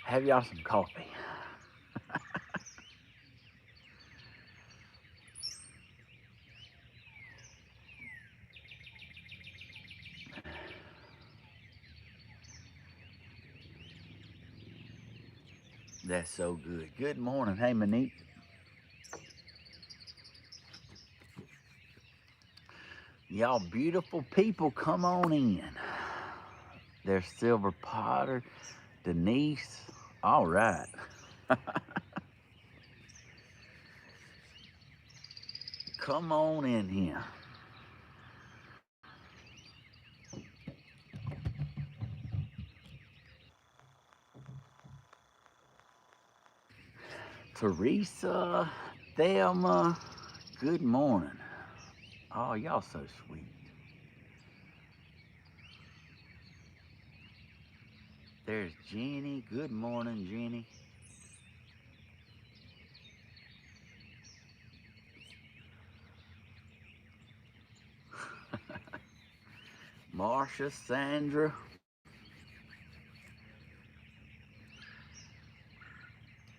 Have y'all some coffee. That's so good. Good morning. Hey, Monique. Y'all beautiful people, come on in. There's Silver Potter, Denise. All right. Come on in here. Teresa, Thelma, good morning. Oh, y'all so sweet. There's Jenny. Good morning, Jenny. Marsha, Sandra.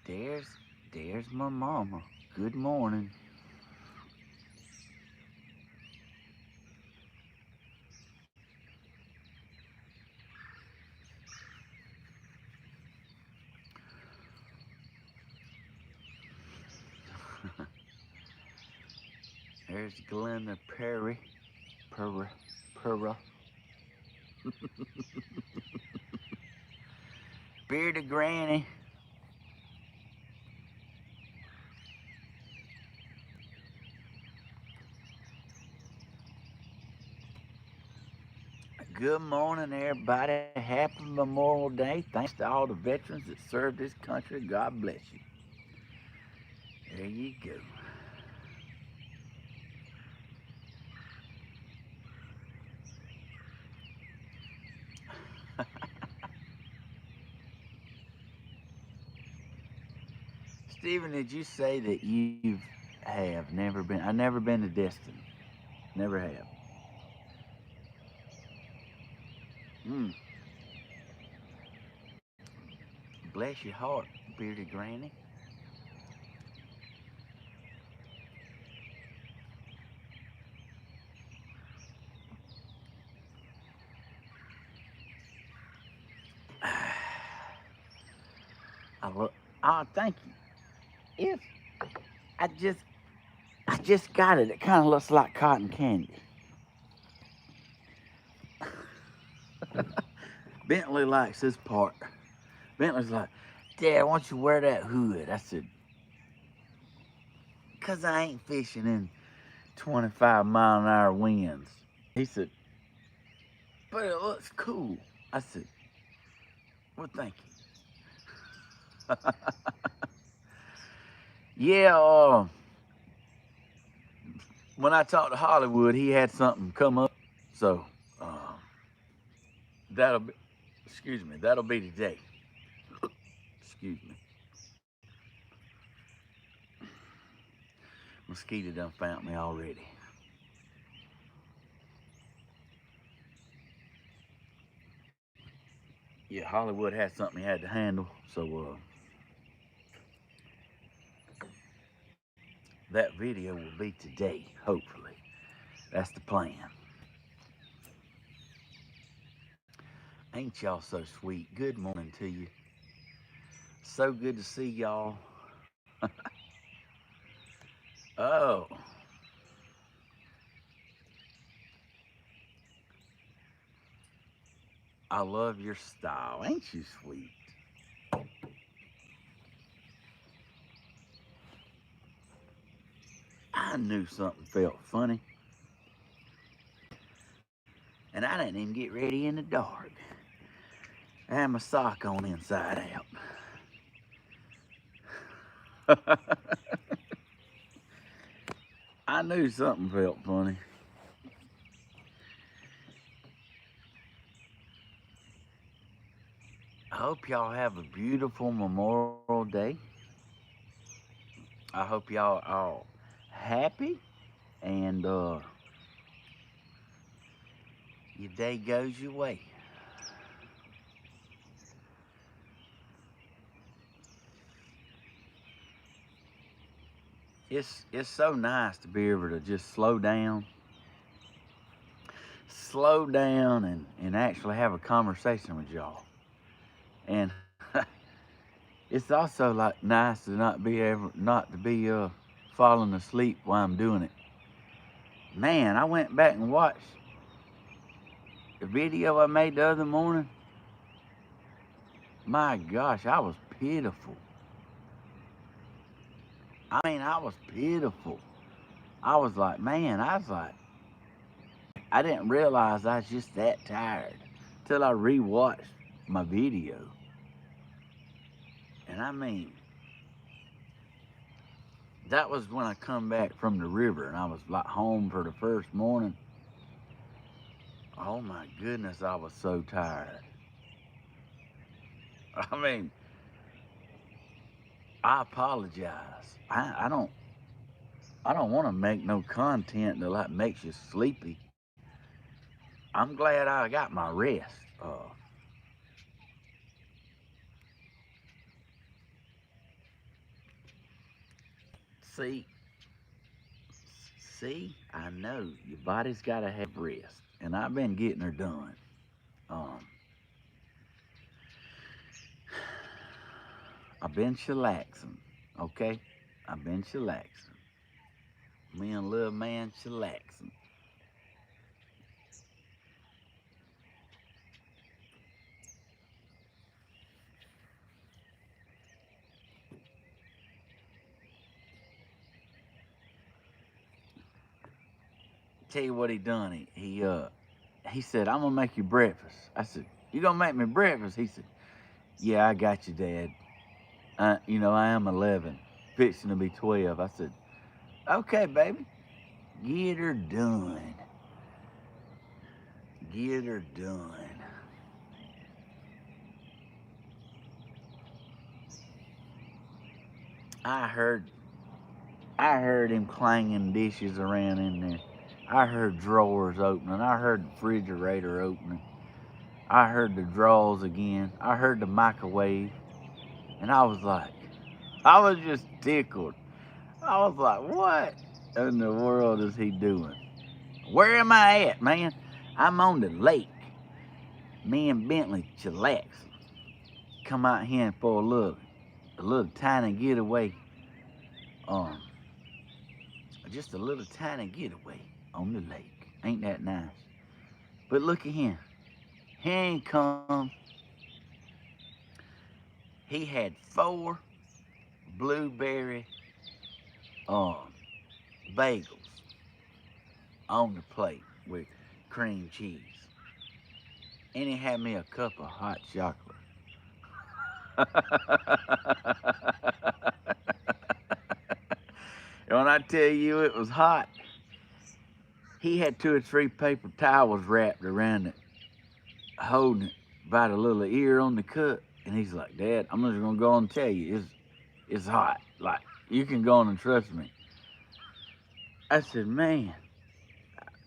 There's there's my mama. Good morning. There's Glenda Perry. Purra. Purra. Bearded Granny. Good morning, everybody. Happy Memorial Day. Thanks to all the veterans that served this country. God bless you. There you go. Stephen, did you say that you have never been? I've never been to Destin. Never have. Mm. Bless your heart, bearded granny. I look. Oh, thank you. If I just, I just got it. It kind of looks like cotton candy. Bentley likes this part. Bentley's like, Dad, why don't you wear that hood? I said, because I ain't fishing in 25-mile-an-hour winds. He said, but it looks cool. I said, well, thank you. Yeah, when I talked to Hollywood, he had something come up. So that'll be, excuse me, that'll be today. Excuse me. Mosquito done found me already. Yeah, Hollywood had something he had to handle. So that video will be today, hopefully. That's the plan. Ain't y'all so sweet? Good morning to you. So good to see y'all. Oh, I love your style. Ain't you sweet? I knew something felt funny, and I didn't even get ready in the dark. I had my sock on inside out. I knew something felt funny. I hope y'all have a beautiful Memorial Day. I hope y'all are all happy and your day goes your way. it's so nice to be able to just slow down and actually have a conversation with y'all. And it's also like nice to not to be falling asleep while I'm doing it. Man, I went back and watched the video I made the other morning. My gosh, I was pitiful. I mean, I was pitiful. I was like, I didn't realize I was just that tired till I rewatched my video. And I mean, that was when I come back from the river and I was like home for the first morning. Oh my goodness, I was so tired. I mean, I apologize. I don't want to make no content that like makes you sleepy. I'm glad I got my rest. See, I know your body's got to have rest, and I've been getting her done. Um, I've been chillaxing, okay? I've been chillaxing. Me and little man chillaxing. Tell you what he done. He said, "I'm gonna make you breakfast." I said, "You gonna make me breakfast?" He said, "Yeah, I got you, Dad. I am 11, fixing to be 12." I said, "Okay, baby, get her done. Get her done." I heard, I heard him clanging dishes around in there. I heard drawers opening. I heard the refrigerator opening. I heard the drawers again. I heard the microwave. And I was just tickled. I was like, what in the world is he doing? Where am I at, man? I'm on the lake. Me and Bentley chillaxing. Come out here for a little tiny getaway. Um, just a little tiny getaway on the lake. Ain't that nice? But look at him. Here he come. He had 4 blueberry um bagels on the plate with cream cheese. And he had me a cup of hot chocolate. And when I tell you it was hot, he had 2 or 3 paper towels wrapped around it, holding it by the little ear on the cup. And he's like, "Dad, I'm just gonna go on and tell you, it's hot. Like, you can go on and trust me." I said, "Man,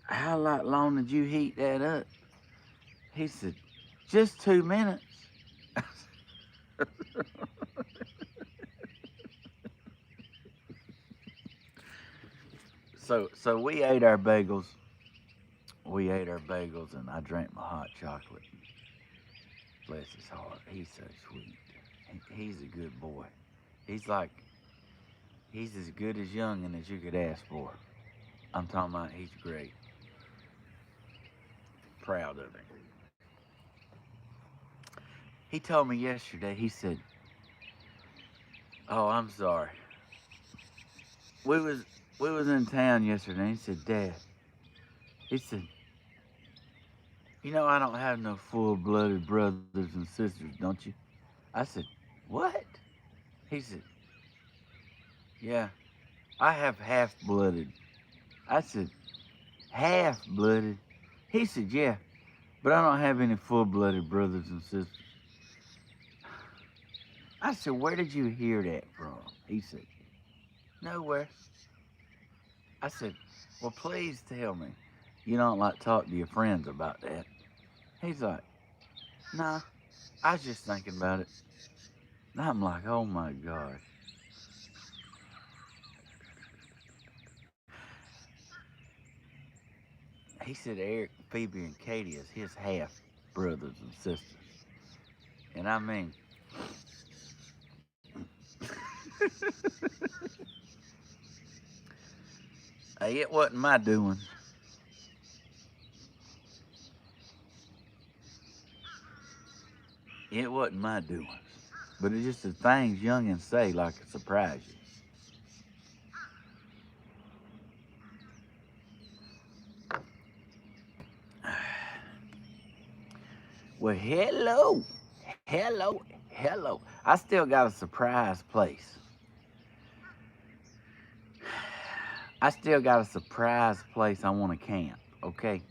how long did you heat that up?" He said, "Just 2 minutes." So we ate our bagels. We ate our bagels, and I drank my hot chocolate. Bless his heart. He's so sweet. He's a good boy. He's like, he's as good as youngin' as you could ask for. I'm talking about he's great. Proud of him. He told me yesterday, he said, "Oh, I'm sorry. We was we was in town yesterday." He said, "Dad," he said, "I don't have no full-blooded brothers and sisters, don't you?" I said, "What?" He said, "Yeah, I have half-blooded." I said, "Half-blooded?" He said, "Yeah, but I don't have any full-blooded brothers and sisters." I said, "Where did you hear that from?" He said, "Nowhere." I said, "Well, please tell me you don't like talk to your friends about that." He's like, "Nah, I was just thinking about it." And I'm like, "Oh my gosh." he said Eric, Phoebe, and Katie is his half brothers and sisters. And I mean, hey, it wasn't my doing. It wasn't my doing. But it's just the things youngins say like it surprise you. Well, hello, hello, hello. I still got a surprise place. I still got a surprise place I want to camp, okay?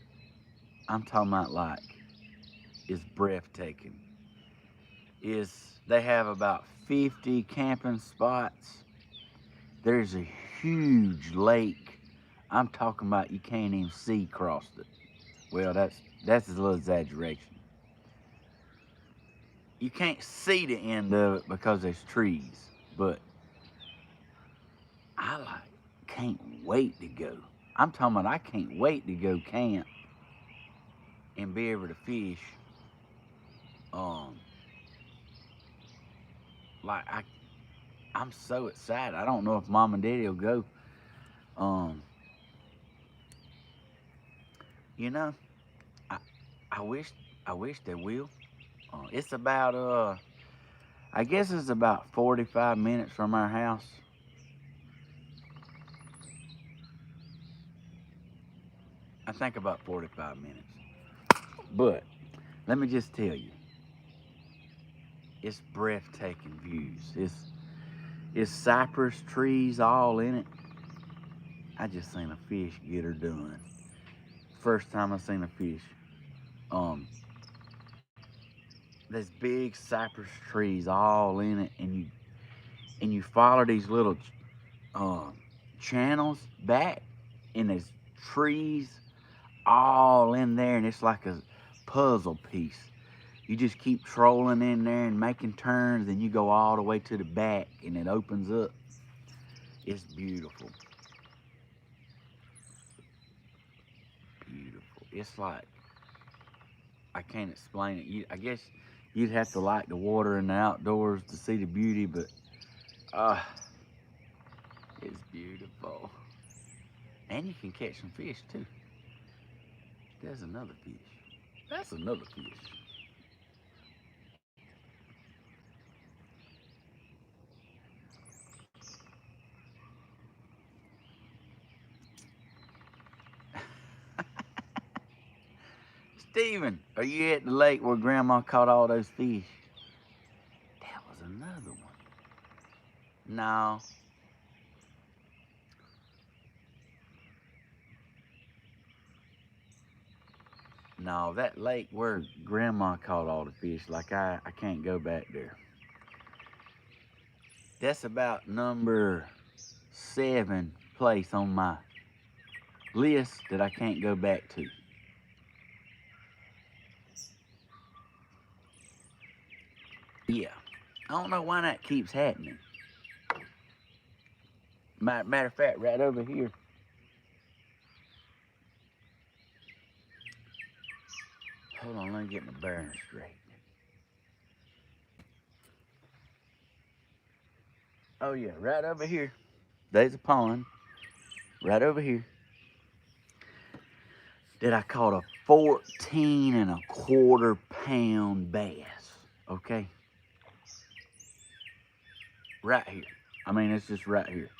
I'm talking about like, it's breathtaking. They have about 50 camping spots. There's a huge lake. I'm talking about you can't even see across it. Well, that's a little exaggeration. You can't see the end of it because there's trees, but I like can't wait to go. I'm talking about I can't wait to go camp and be able to fish. Um, like I'm so excited. I don't know if Mom and Daddy will go. Um, you know, I I wish I wish they will. It's about I guess it's about 45 minutes from our house. I think about 45 minutes. But let me just tell you, it's breathtaking views. It's cypress trees all in it. I just seen a fish get her done. First time I seen a fish. Um, there's big cypress trees all in it, and you follow these little uh, channels back, and there's trees all in there, and it's like a puzzle piece. You just keep trolling in there and making turns, and you go all the way to the back, and it opens up. It's beautiful. Beautiful. It's like, I can't explain it. I guess you'd have to like the water and the outdoors to see the beauty, but uh, it's beautiful. And you can catch some fish too. There's another fish. That's another fish. Steven, are you at the lake where Grandma caught all those fish? That was another one. No. No, that lake where Grandma caught all the fish, like I can't go back there. That's about number 7 place on my list that I can't go back to. Yeah. I don't know why that keeps happening. Matter of fact, right over here. Hold on, let me get my bearings straight. Oh yeah, right over here. There's a pond. Right over here. That I caught a 14 and a quarter pound bass. Okay? Right here. I mean, it's just right here.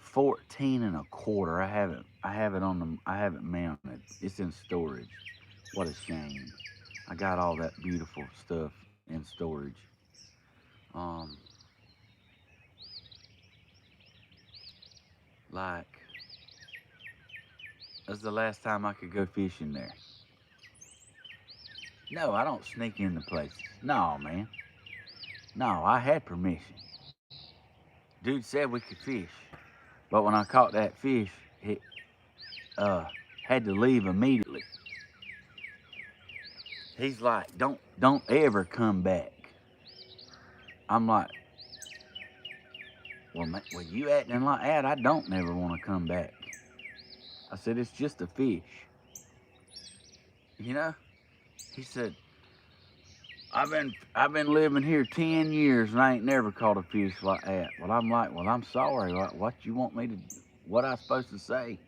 14 and a quarter. I have it on the I have it mounted. It's in storage. What a shame. I got all that beautiful stuff in storage. Um like that's the last time I could go fishing there. No, I don't sneak into places. No, man. No, I had permission. Dude said we could fish. But when I caught that fish, it uh had to leave immediately. He's like, don't ever come back. I'm like, well, man, well, you acting like that, I don't never want to come back. I said, it's just a fish. You know, he said, I've been living here 10 years and I ain't never caught a fish like that. Well, I'm like, well, I'm sorry. What you want me to, what I supposed to say?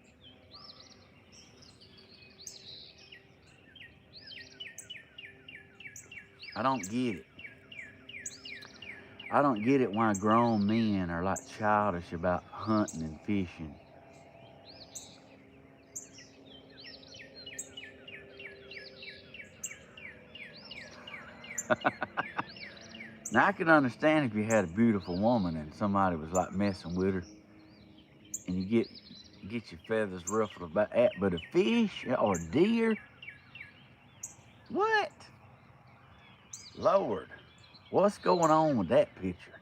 I don't get it. I don't get it why grown men are like childish about hunting and fishing. Now I can understand if you had a beautiful woman and somebody was like messing with her, and you get your feathers ruffled about that. But a fish or a deer, what? Lord, what's going on with that picture?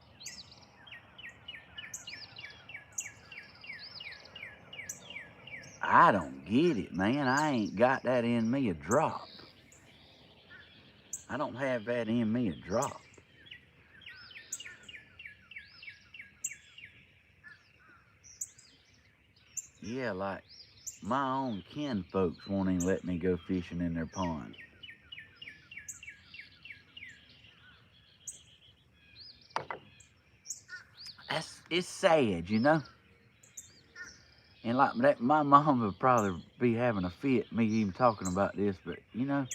I don't get it, man. I ain't got that in me a drop. I don't have that in me a drop. Yeah, like my own kin folks won't even let me go fishing in their pond. It's sad, you know. And like that, my mom would probably be having a fit me even talking about this, but you know,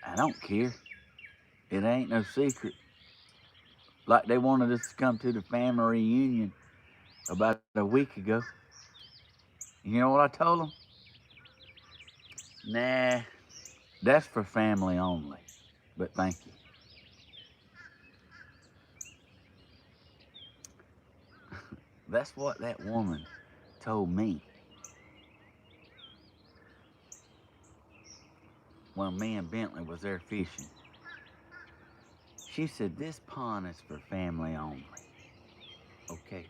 I don't care. It ain't no secret. Like they wanted us to come to the family reunion about a week ago. You know what I told them? Nah, that's for family only. But thank you. That's what that woman told me when me and Bentley was there fishing. She said, this pond is for family only. Okay.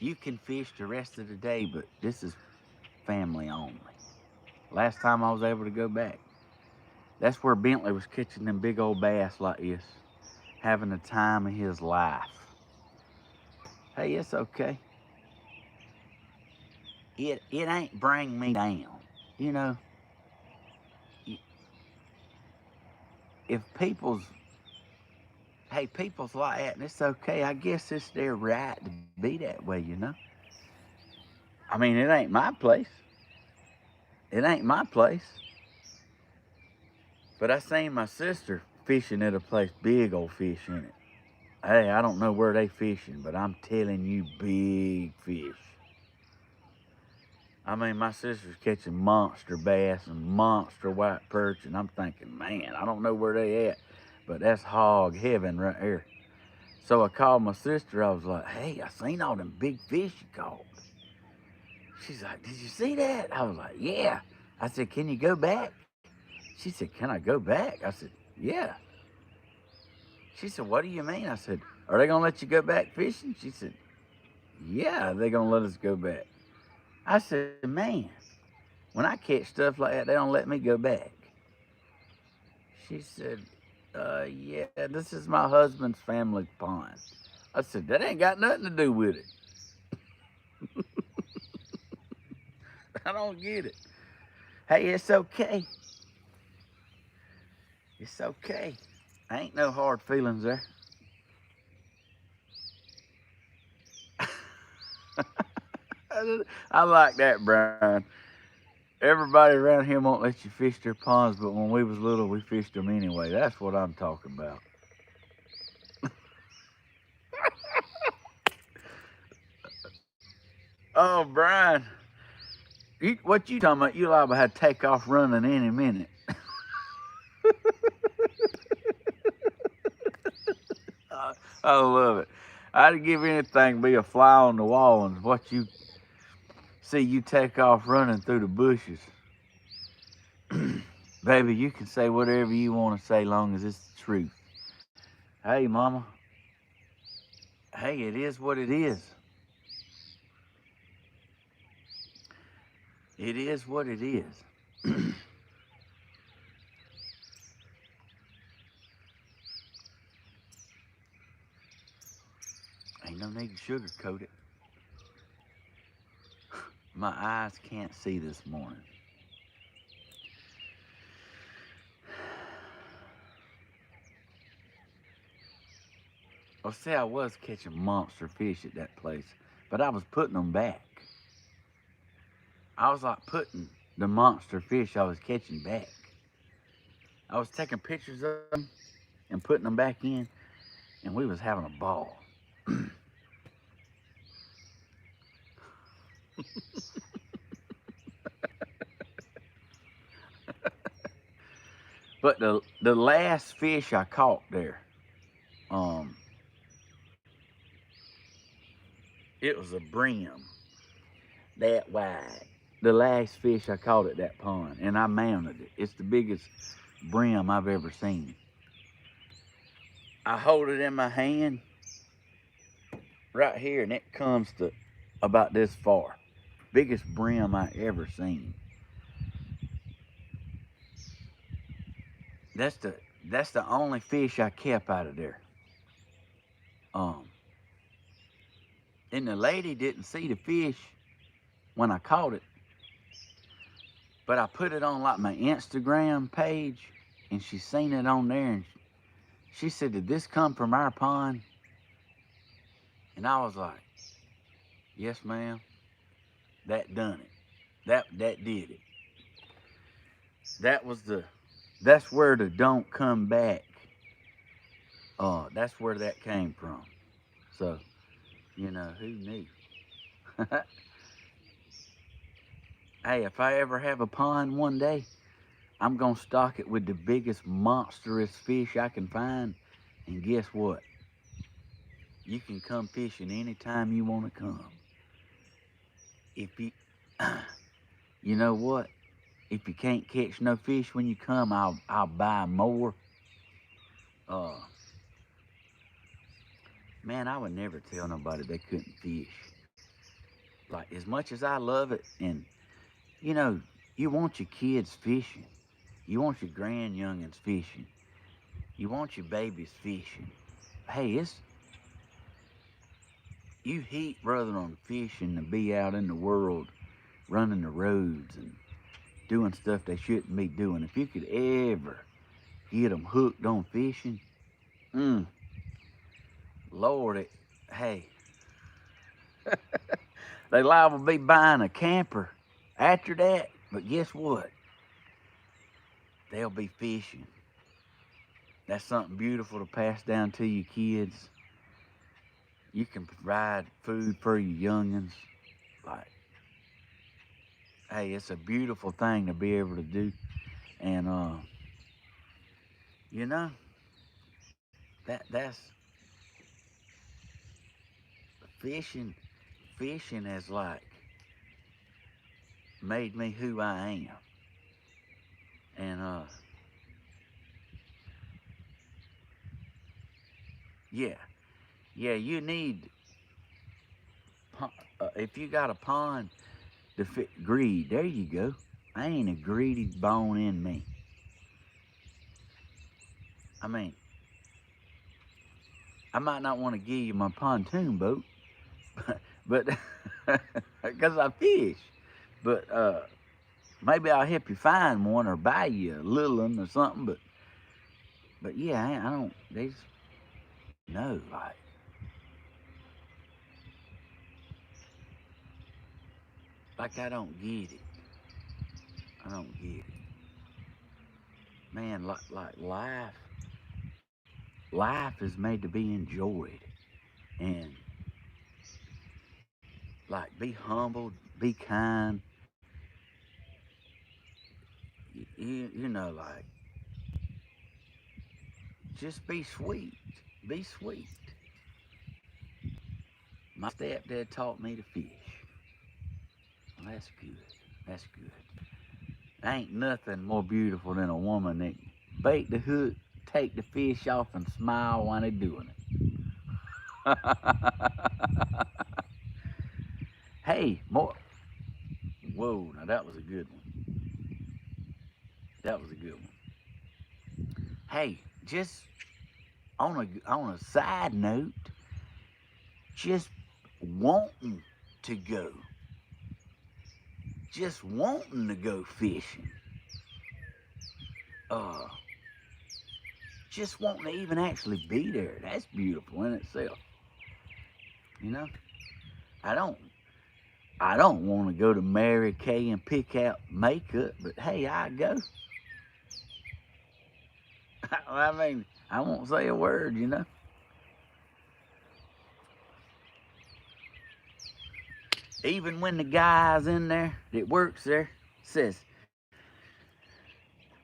You can fish the rest of the day, but this is family only. Last time I was able to go back. That's where Bentley was catching them big old bass like this, having the time of his life. Hey, it's okay. It ain't bring me down. You know, if people's like that, and it's okay. I guess it's their right to be that way, you know. I mean, it ain't my place. It ain't my place. But I seen my sister fishing at a place, big old fish in it. Hey, I don't know where they fishing, but I'm telling you, big fish. I mean, my sister's catching monster bass and monster white perch, and I'm thinking, man, I don't know where they at, but that's hog heaven right here. So I called my sister. I was like, hey, I seen all them big fish you caught. She's like, did you see that? I was like, yeah. I said, can you go back? She said, can I go back? I said, yeah. She said, what do you mean? I said, are they going to let you go back fishing? She said, yeah, they're going to let us go back. I said, man, when I catch stuff like that, they don't let me go back. She said, yeah, this is my husband's family pond. I said, that ain't got nothing to do with it. I don't get it. Hey, it's okay. It's okay. Ain't no hard feelings there. I like that, Brian. Everybody around here won't let you fish their ponds, but when we was little, we fished them anyway. That's what I'm talking about. Oh, Brian, what you talking about? You liable to have to take off running any minute. I love it. I'd give anything to be a fly on the wall and watch you see you take off running through the bushes. Baby, you can say whatever you want to say long as it's the truth. Hey, mama. Hey, it is what it is. It is what it is. Ain't no need to sugarcoat it. My eyes can't see this morning. Well, see, I was catching monster fish at that place, but I was putting them back. I was like putting the monster fish I was catching back. I was taking pictures of them and putting them back in, and we was having a ball. But the last fish I caught there, um, it was a brim that wide. The last fish I caught at that pond, and I mounted it. It's the biggest brim I've ever seen. I hold it in my hand right here, and it comes to about this far. Biggest brim I ever seen. That's the that's the only fish I kept out of there. Um, and the lady didn't see the fish when I caught it, but I put it on like my Instagram page, and she seen it on there, and she said, "Did this come from our pond?" And I was like, "Yes, ma'am. That done it. That did it. That was the. That's where the don't come back. That's where that came from. So, who knew? Hey, if I ever have a pond one day, I'm gonna stock it with the biggest monstrous fish I can find. And guess what? You can come fishing anytime you want to come. If you, you know what? If you can't catch no fish when you come, I'll buy more. Uh, man, I would never tell nobody they couldn't fish. Like as much as I love it, and you know, you want your kids fishing, you want your grand youngins fishing, you want your babies fishing. Hey, it's you heat rather than fishing to be out in the world running the roads and doing stuff they shouldn't be doing. If you could ever get them hooked on fishing, mm, Lord, hey, they liable to be buying a camper after that. But guess what? They'll be fishing. That's something beautiful to pass down to your kids. You can provide food for your youngins. Like, hey, it's a beautiful thing to be able to do. And you know, that's fishing. Fishing has like made me who I am. And yeah, yeah, you need if you got a pond to fit greed. There you go. I ain't a greedy bone in me. I mean, I might not want to give you my pontoon boat, but because I fish. But maybe I'll help you find one or buy you a little one or something. But yeah, I don't. They just no like I don't get it. I don't get it, man. Like life is made to be enjoyed, and like be humble, be kind. Like just be sweet. Be sweet. My stepdad taught me to fish. Well, that's good. That's good. Ain't nothing more beautiful than a woman that bait the hook, take the fish off, and smile while they're doing it. Hey, more. Whoa, now that was a good one. That was a good one. Hey, just on a side note, just wanting to go, just wanting to go fishing. Uh, just wanting to even actually be there, that's beautiful in itself. You know, I don't want to go to Mary Kay and pick out makeup, but hey, I go. I mean, I won't say a word, you know. Even when the guy's in there that works there says,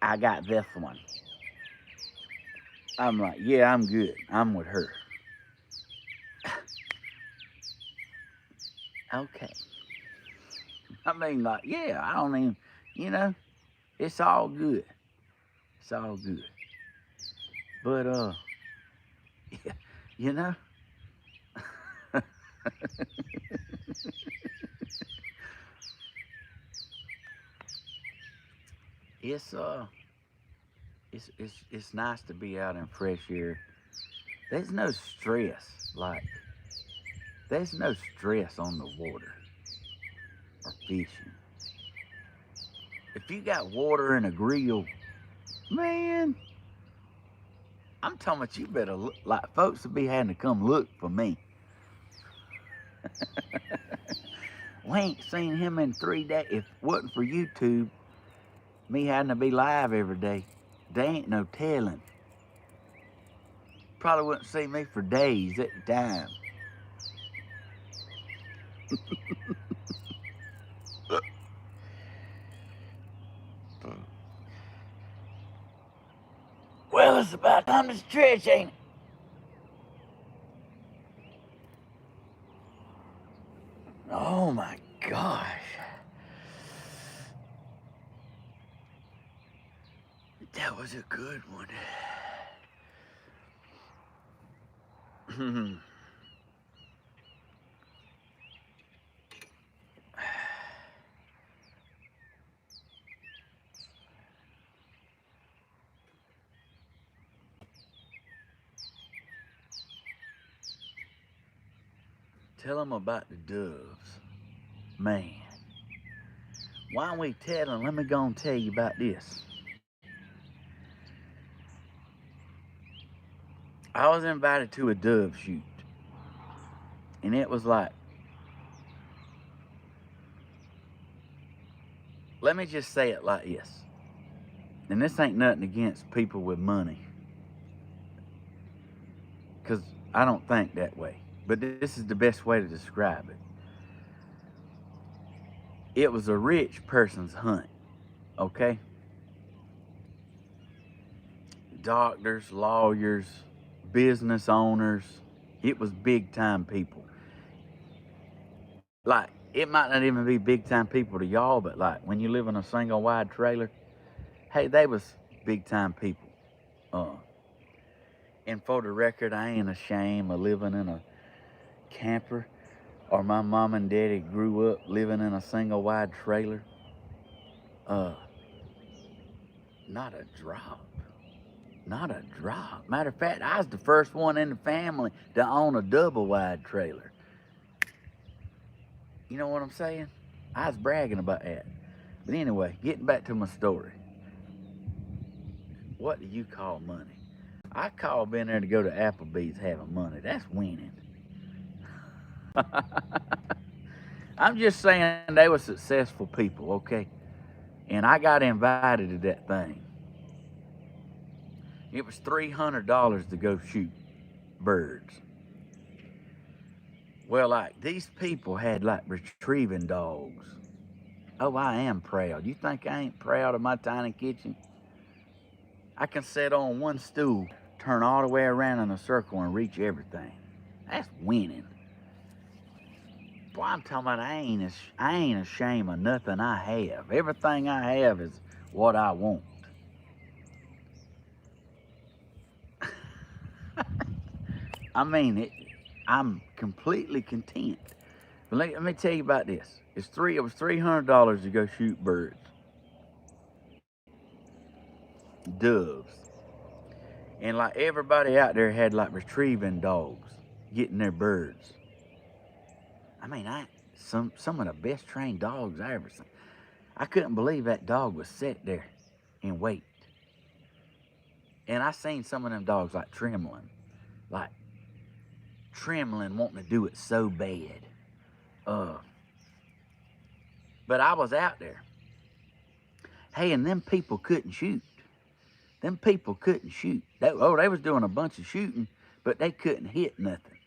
I got this one. I'm like, yeah, I'm good. I'm with her. Okay. I mean, like, yeah, I don't even, you know, it's all good. It's all good. But, yeah, you know, it's, it's nice to be out in fresh air. There's no stress, like, there's no stress on the water or fishing. If you got water and a grill, man, I'm talking about you better look, like folks would be having to come look for me. We ain't seen him in 3 days. If it wasn't for YouTube, me having to be live every day, there ain't no telling. Probably wouldn't see me for days at the time. Well, it's about time to stretch, ain't it? Oh my gosh. That was a good one. Tell them about the doves. Man, why don't we tell them? Let me go and tell you about this. I was invited to a dove shoot, and it was like, let me just say it like this, and this ain't nothing against people with money, because I don't think that way, but this is the best way to describe it. It was a rich person's hunt, okay? Doctors, lawyers, business owners, it was big time people. Like, it might not even be big time people to y'all, but like when you live in a single wide trailer, hey, they was big time people. And for the record, I ain't ashamed of living in a camper, or my mom and daddy grew up living in a single wide trailer. Uh, Not a drop. Not a drop. Matter of fact, I was the first one in the family to own a double wide trailer. You know what I'm saying? I was bragging about that. But anyway, getting back to my story. What do you call money? I call being there to go to Applebee's having money. That's winning. I'm just saying they were successful people, okay? And I got invited to that thing. It was $300 to go shoot birds. Well, like, these people had like retrieving dogs. Oh, I am proud. You think I ain't proud of my tiny kitchen? I can sit on one stool, turn all the way around in a circle, and reach everything. That's winning. Boy, I'm talking about I ain't ashamed of nothing I have. Everything I have is what I want. I mean it. I'm completely content. But let me tell you about this. It was $300 to go shoot birds, doves, and like everybody out there had like retrieving dogs, getting their birds. I mean, some of the best trained dogs I ever seen. I couldn't believe that dog was set there and wait. And I seen some of them dogs like wanting to do it so bad. But I was out there. Hey, and them people couldn't shoot. Them people couldn't shoot. They was doing a bunch of shooting, but they couldn't hit nothing.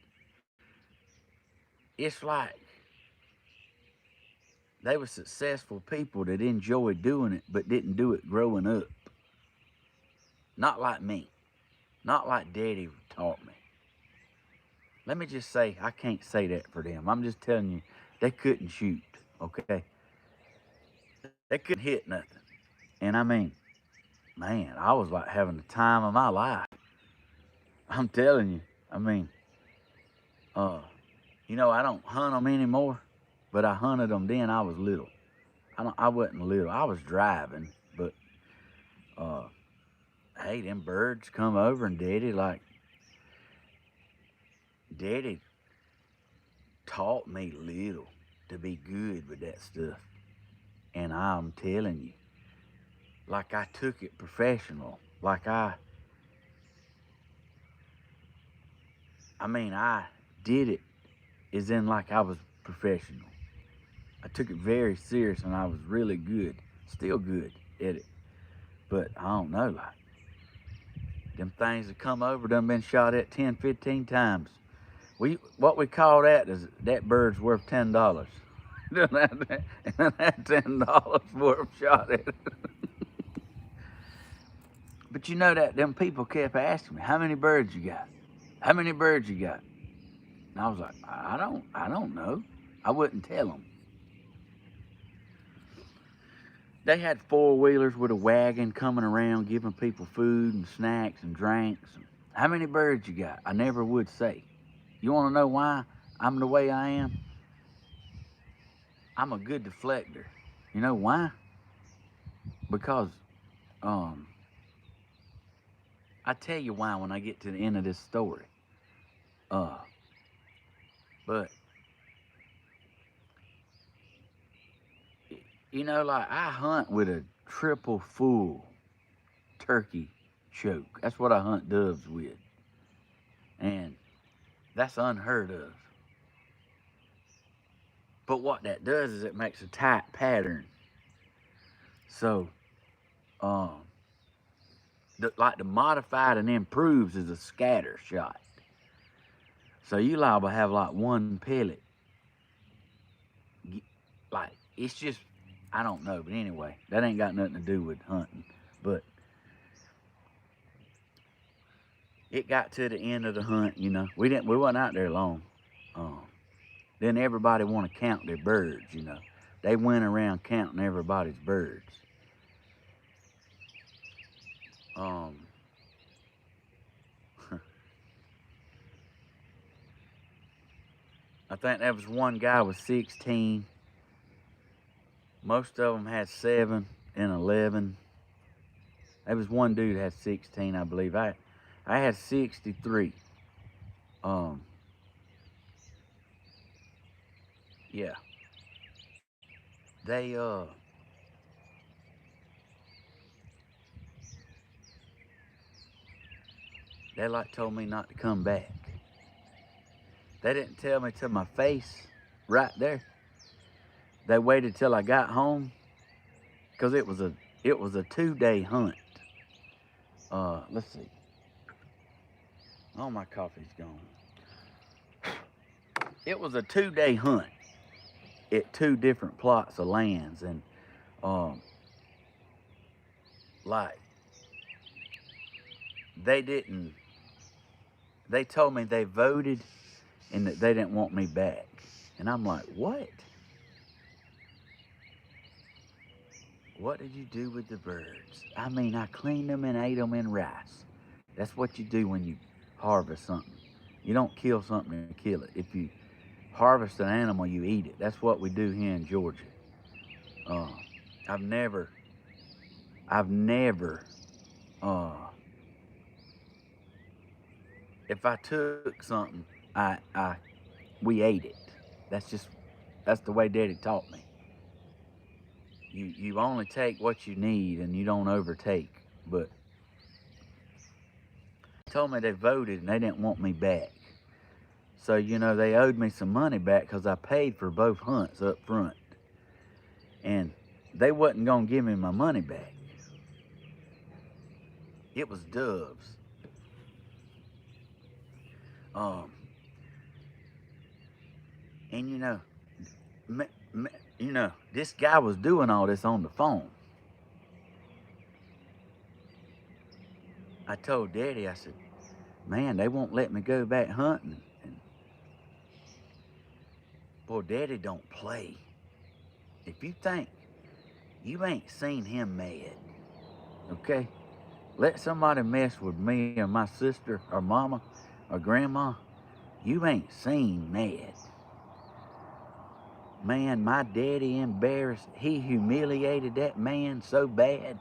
It's like they were successful people that enjoyed doing it, but didn't do it growing up. Not like me. Not like Daddy taught me. Let me just say, I can't say that for them. I'm just telling you, they couldn't shoot, okay? They couldn't hit nothing. And I mean, man, I was like having the time of my life. I'm telling you. I mean, I don't hunt them anymore, but I hunted them then I was little. I wasn't little. I was driving, but hey, them birds come over and Daddy taught me little to be good with that stuff. And I'm telling you, like I took it professional. Like I did it as in like I was professional. I took it very serious and I was really good. Still good at it. But I don't know, like, them things that come over done been shot at 10, 15 times. What we call that is that bird's worth $10. That $10 worth shot at it. But you know that them people kept asking me, how many birds you got? How many birds you got? And I was like, I don't know. I wouldn't tell them. They had four-wheelers with a wagon coming around giving people food and snacks and drinks. How many birds you got? I never would say. You want to know why I'm the way I am? I'm a good deflector. You know why? Because I tell you why when I get to the end of this story. But like I hunt with a triple full turkey choke. That's what I hunt doves with. And that's unheard of. But what that does is it makes a tight pattern. So, the modified and improves is a scatter shot. So you liable to have like one pellet. Like, it's just, I don't know. But anyway, that ain't got nothing to do with hunting. But it got to the end of the hunt, We wasn't out there long. Then everybody want to count their birds, They went around counting everybody's birds. I think there was one guy with 16. Most of them had 7 and 11. There was one dude that had 16, I believe. I had 63. Yeah. They like told me not to come back. They didn't tell me to my face right there. They waited till I got home because it was a 2-day hunt. Let's see. Oh, my coffee's gone. It was a 2-day hunt at 2 different plots of lands, and they told me they voted and that they didn't want me back. And I'm like, what? What did you do with the birds? I cleaned them and ate them in rice. That's what you do when you harvest something. You don't kill something and kill it. If you harvest an animal, you eat it. That's what we do here in Georgia. I've never, if I took something, we ate it. That's the way Daddy taught me. You only take what you need and you don't overtake. But told me they voted and they didn't want me back. So, you know, they owed me some money back because I paid for both hunts up front. And they wasn't going to give me my money back. It was doves. Um, and you know, this guy was doing all this on the phone. I told Daddy, I said, man, they won't let me go back hunting. And boy, Daddy don't play. If you think you ain't seen him mad, okay? Let somebody mess with me or my sister or mama or grandma, you ain't seen mad. Man, my daddy embarrassed, he humiliated that man so bad.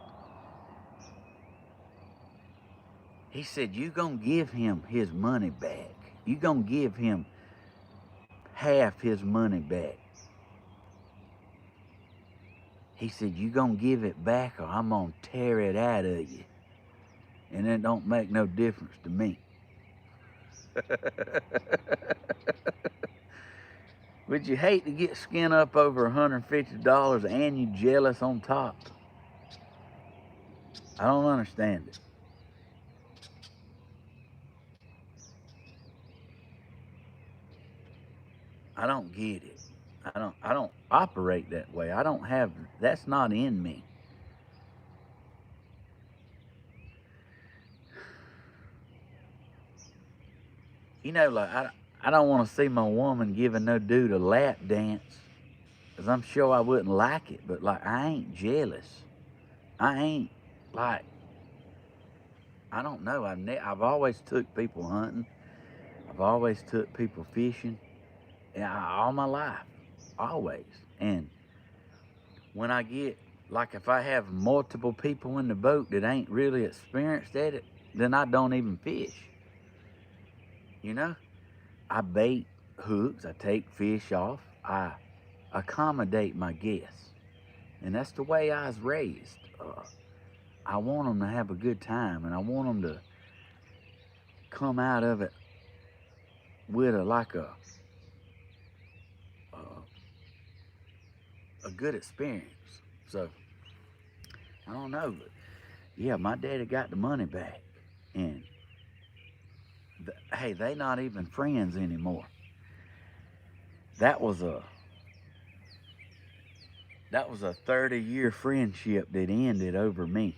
He said, you gonna give him his money back. You gonna give him half his money back. He said, you gonna give it back or I'm gonna tear it out of you. And it don't make no difference to me. Would you hate to get skinned up over $150 and you jealous on top? I don't understand it. I don't get it. I don't operate that way. I don't have, that's not in me. You know, like, I don't want to see my woman giving no dude a lap dance, because I'm sure I wouldn't like it, but, like, I ain't jealous. I ain't, like, I don't know. I've always took people hunting. I've always took people fishing. All my life. Always. And when I get, like, if I have multiple people in the boat that ain't really experienced at it, then I don't even fish. You know? I bait hooks. I take fish off. I accommodate my guests. And that's the way I was raised. I want them to have a good time, and I want them to come out of it with a good experience. So I don't know, but yeah, my daddy got the money back, and hey, they not even friends anymore. That was a 30-year friendship that ended over me.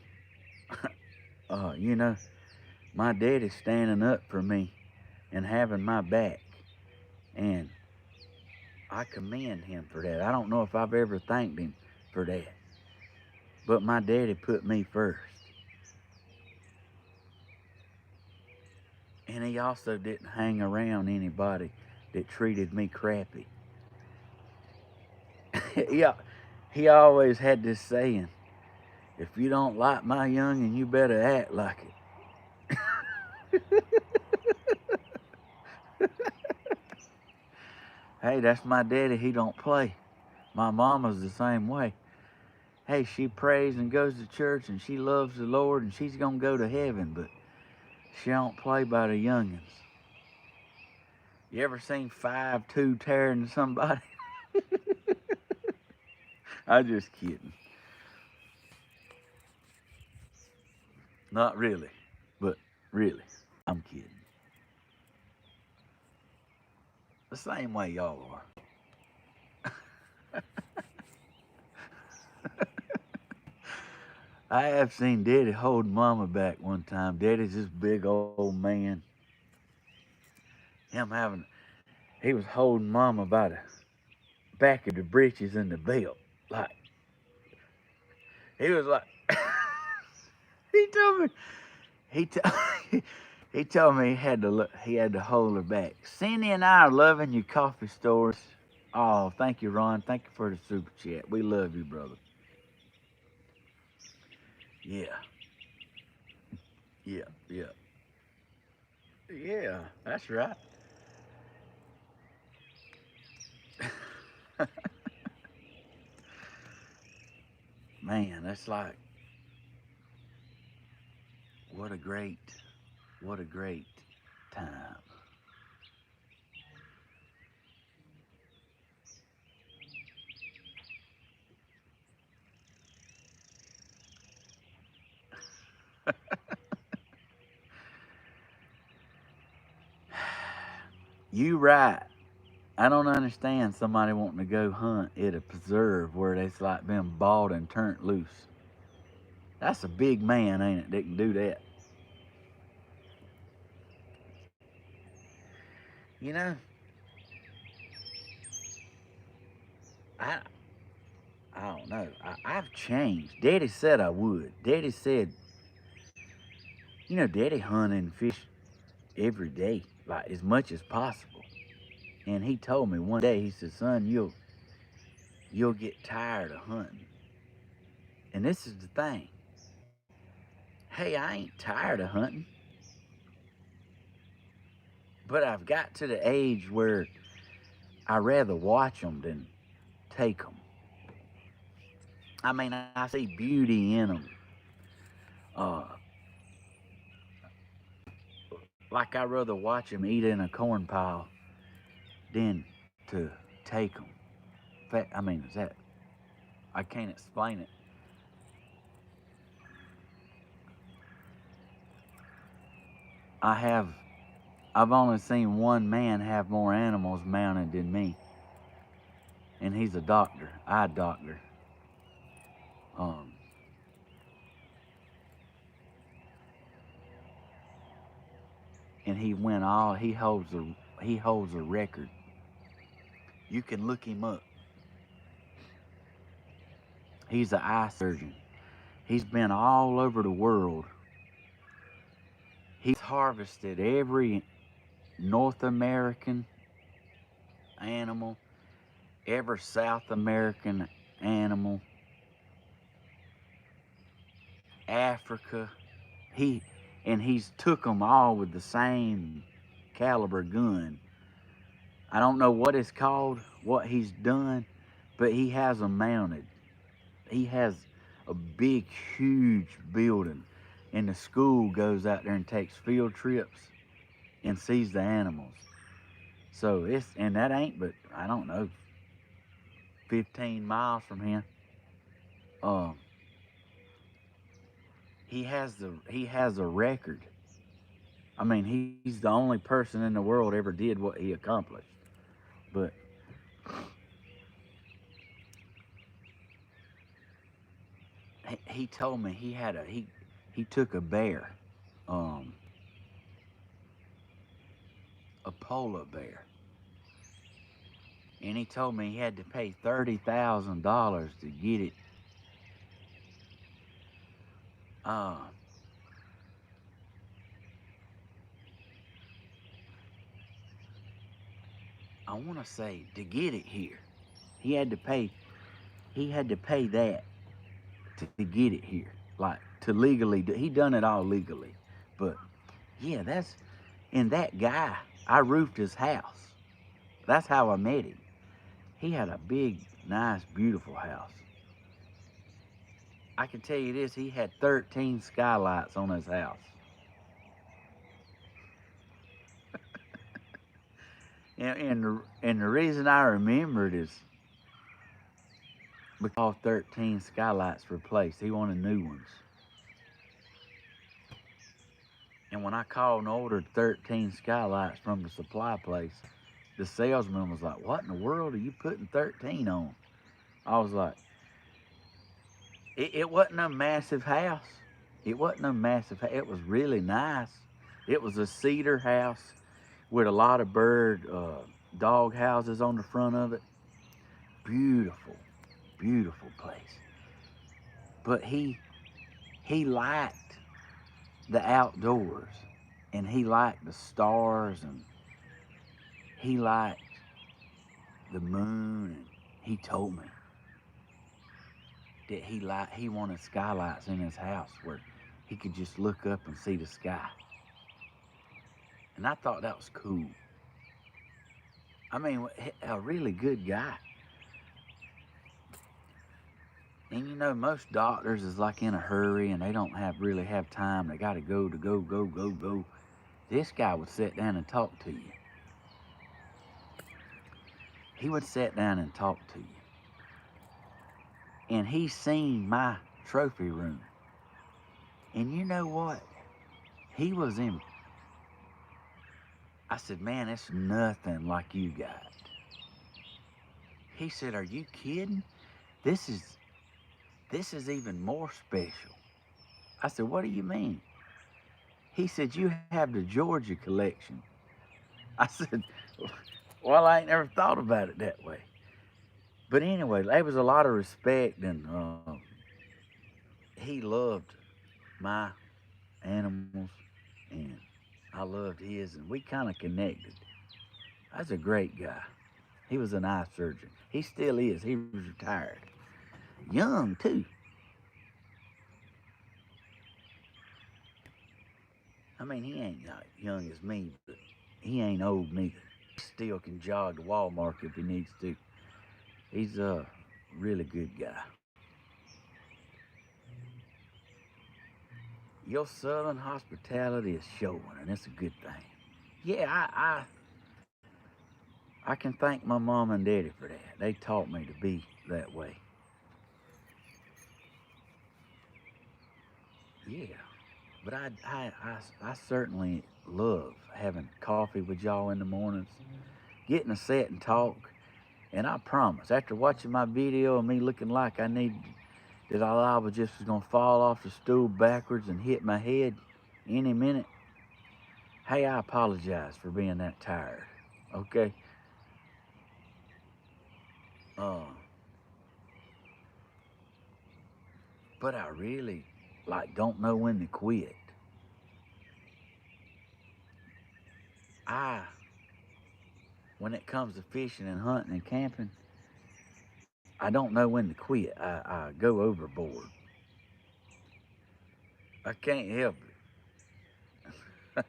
You know, my daddy's standing up for me and having my back, and I commend him for that. I don't know if I've ever thanked him for that, but my daddy put me first. And he also didn't hang around anybody that treated me crappy. Yeah, he always had this saying, if you don't like my youngin', you better act like it. Hey, that's my daddy, he don't play. My mama's the same way. Hey, she prays and goes to church and she loves the Lord and she's gonna go to heaven, but she don't play by the youngins. You ever seen 5'2" tearing somebody? I'm just kidding. Not really, but really, I'm kidding. The same way y'all are. I have seen Daddy hold Mama back one time. Daddy's this big old man. He was holding Mama by the back of the breeches and the belt. Like, he was like, he told me, he, t- he told me he had to hold her back. Cindy and I are loving your coffee stores. Oh, thank you, Ron. Thank you for the super chat. We love you, brother. Yeah, yeah, yeah. Yeah, that's right. Man, that's like, what a great What a great time. You right. I don't understand somebody wanting to go hunt at a preserve where it's like been bought and turned loose. That's a big man, ain't it, that can do that? You know, I I don't know. I've changed. Daddy said I would. Daddy said, Daddy hunt and fish every day, like as much as possible. And he told me one day, he said, son, you'll get tired of hunting. And this is the thing. Hey, I ain't tired of hunting, but I've got to the age where I rather watch them than take them. I mean, I see beauty in them. Uh, like I rather watch them eat in a corn pile than to take them. In fact, I mean, is that I can't explain it. I have I've only seen one man have more animals mounted than me, and he's a doctor, eye doctor. Um, and he holds a record. You can look him up. He's an eye surgeon. He's been all over the world. He's harvested every North American animal, every South American animal, Africa. He he's took them all with the same caliber gun. I don't know what it's called, what he's done, but he has them mounted. He has a big, huge building, and the school goes out there and takes field trips and sees the animals. So and that ain't but I don't know, 15 miles from here. Um, he has a record. I mean, he's the only person in the world ever did what he accomplished. But he told me he took a bear, um, a polar bear, and he told me he had to pay $30,000 to get it. Uh, I want to say to get it here, he had to pay. He had to pay that to get it here, like to legally. He done it all legally, but yeah, that guy. I roofed his house. That's how I met him. He had a big, nice, beautiful house. I can tell you this: he had 13 skylights on his house. And the reason I remember it is because 13 skylights replaced. He wanted new ones. And when I called and ordered 13 skylights from the supply place, the salesman was like, "What in the world are you putting 13 on?" I was like, it wasn't a massive house. It wasn't a massive house. It was really nice. It was a cedar house with a lot of dog houses on the front of it. Beautiful, beautiful place. But he liked the outdoors, and he liked the stars, and he liked the moon, and he told me that he wanted skylights in his house where he could just look up and see the sky. And I thought that was cool. I mean, a really good guy. And most doctors is like in a hurry and they don't really have time. They got to go, go, go, go. This guy would sit down and talk to you. He would sit down and talk to you. And he's seen my trophy room. And you know what? He was in. I said, man, it's nothing like you got. He said, are you kidding? This is even more special. I said, what do you mean? He said, you have the Georgia collection. I said, well, I ain't never thought about it that way. But anyway, there was a lot of respect, and he loved my animals, and I loved his, and we kind of connected. That's a great guy. He was an eye surgeon. He still is. He was retired. Young, too. I mean, he ain't not young as me, but he ain't old neither. He still can jog to Walmart if he needs to. He's a really good guy. Your Southern hospitality is showing, and it's a good thing. Yeah, I can thank my mom and daddy for that. They taught me to be that way. Yeah, but I certainly love having coffee with y'all in the mornings, getting to sit and talk. And I promise, after watching my video of me looking like that I was just gonna fall off the stool backwards and hit my head any minute, hey, I apologize for being that tired. Okay. Uh, but I really don't know when to quit. I When it comes to fishing and hunting and camping, I don't know when to quit. I go overboard. I can't help it.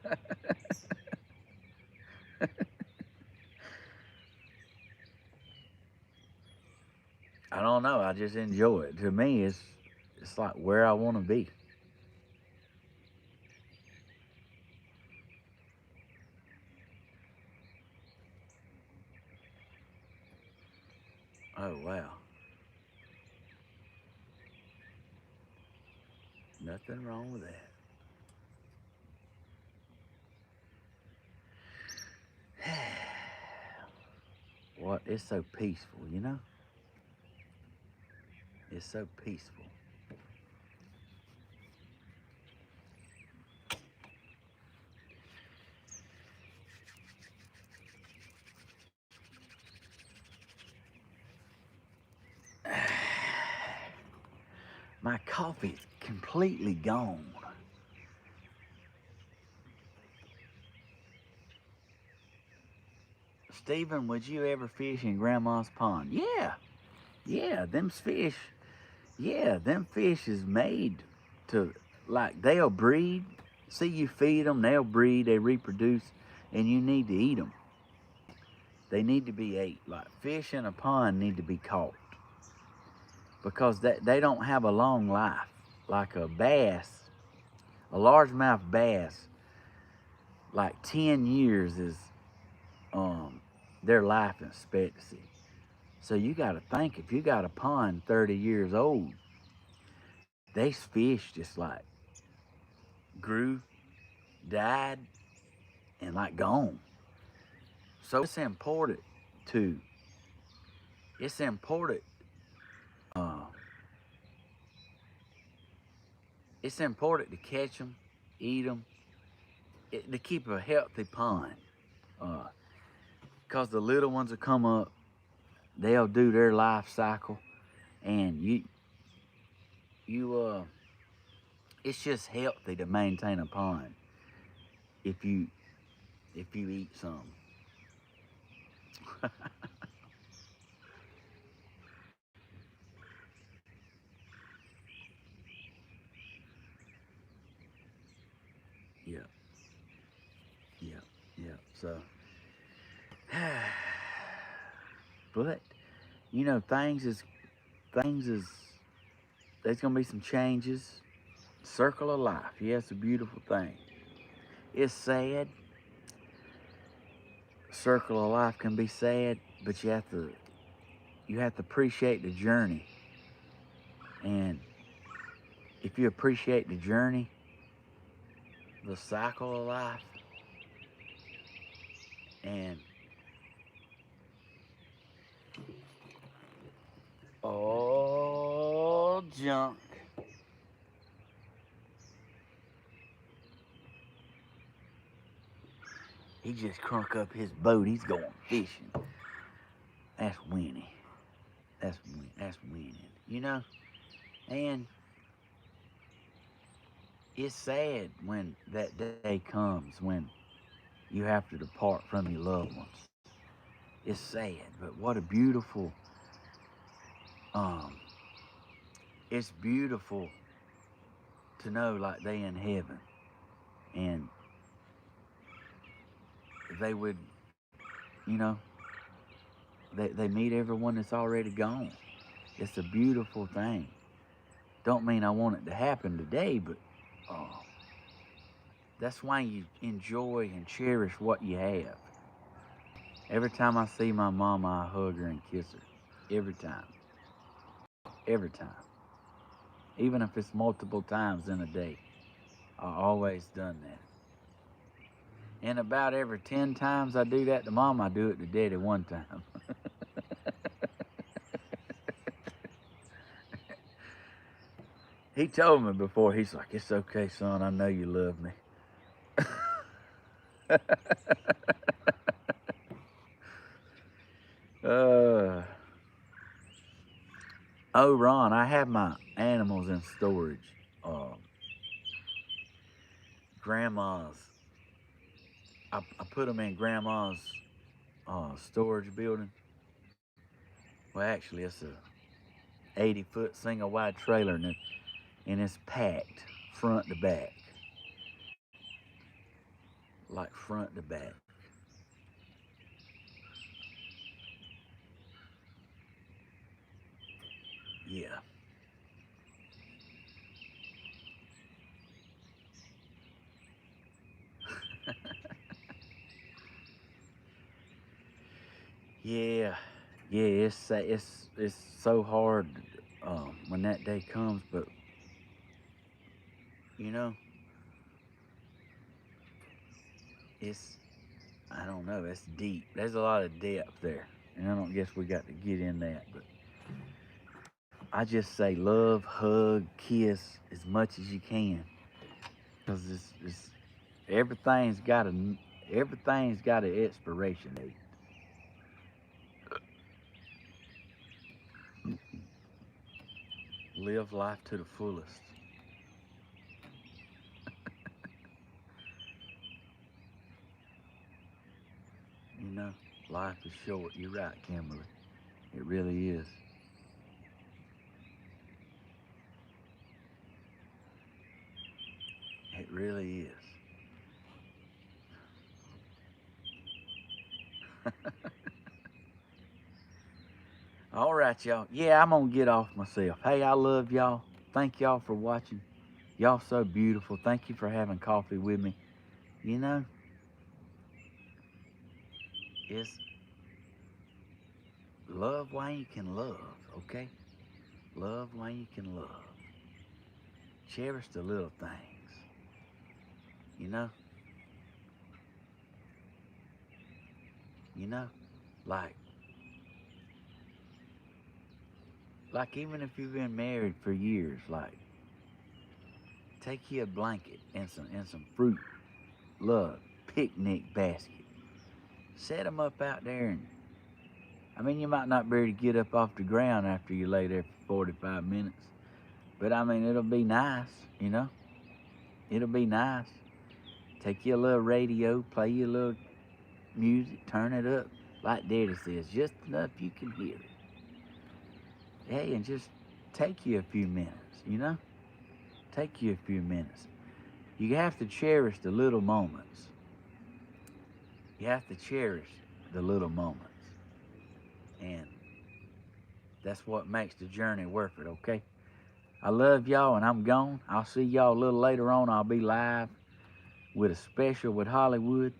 I don't know. I just enjoy it. To me, it's like where I want to be. Oh wow, nothing wrong with that. What? It's so peaceful, you know. It's so peaceful. My coffee's completely gone. Stephen, would you ever fish in Grandma's pond? Yeah, yeah, them fish. Yeah, them fish is made to, they'll breed. See, you feed them, they'll breed, they reproduce, and you need to eat them. They need to be ate. Like fish in a pond need to be caught because they don't have a long life. Like a bass, a largemouth bass, like 10 years is their life expectancy. So you got to think, if you got a pond 30 years old, these fish just grew, died, and gone. So to it's important uh, it's important to catch them, eat them, to keep a healthy pond. Because the little ones will come up, they'll do their life cycle, and you it's just healthy to maintain a pond if you eat some. Yeah, yeah, yeah. So, but things is there's gonna be some changes. Circle of life, yeah, it's a beautiful thing. It's sad. Circle of life can be sad, but you have to appreciate the journey. And if you appreciate the journey, the cycle of life, and all junk. He just crunk up his boat. He's going fishing. That's winning. That's winning. You know? And it's sad when that day comes when you have to depart from your loved ones. It's sad, but what a beautiful, um, it's beautiful to know like they in heaven. And they would, you know, they meet everyone that's already gone. It's a beautiful thing. Don't mean I want it to happen today, but that's why you enjoy and cherish what you have. Every time I see my mama, I hug her and kiss her. Every time. Every time. Even if it's multiple times in a day. I always done that. And about every 10 times I do that to mom, I do it to daddy one time. He told me before, he's like, it's okay, son, I know you love me. uh, oh, Ron, I have my animals in storage. Grandma's, I put them in grandma's storage building. Well, actually, it's a 80-foot single wide trailer, and it's packed front to back. Like front to back. Yeah. Yeah, yeah, it's so hard when that day comes, but you know, it's I don't know, it's deep. There's a lot of depth there, and I don't guess we got to get in that, but I just say love, hug, kiss as much as you can, because it's everything's got a everything's got an expiration date. Live life to the fullest. You know, life is short. You're right, Kimberly. It really is. It really is. All right, y'all. Yeah, I'm going to get off myself. Hey, I love y'all. Thank y'all for watching. Y'all so beautiful. Thank you for having coffee with me. You know, it's love while you can love, okay? Love while you can love. Cherish the little things. You know? You know? Like, like even if you've been married for years, like, take you a blanket and some fruit. Love. Picnic basket. Set them up out there, and I mean, you might not be able to get up off the ground after you lay there for 45 minutes, but I mean, it'll be nice, you know? It'll be nice. Take you a little radio, play you a little music, turn it up, like Daddy says, just enough you can hear it. Hey, and just take you a few minutes, you know? Take you a few minutes. You have to cherish the little moments. You have to cherish the little moments. And that's what makes the journey worth it, okay? I love y'all, and I'm gone. I'll see y'all a little later on. I'll be live with a special with Hollywood.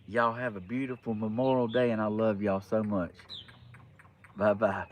Y'all have a beautiful Memorial Day, and I love y'all so much. Bye-bye.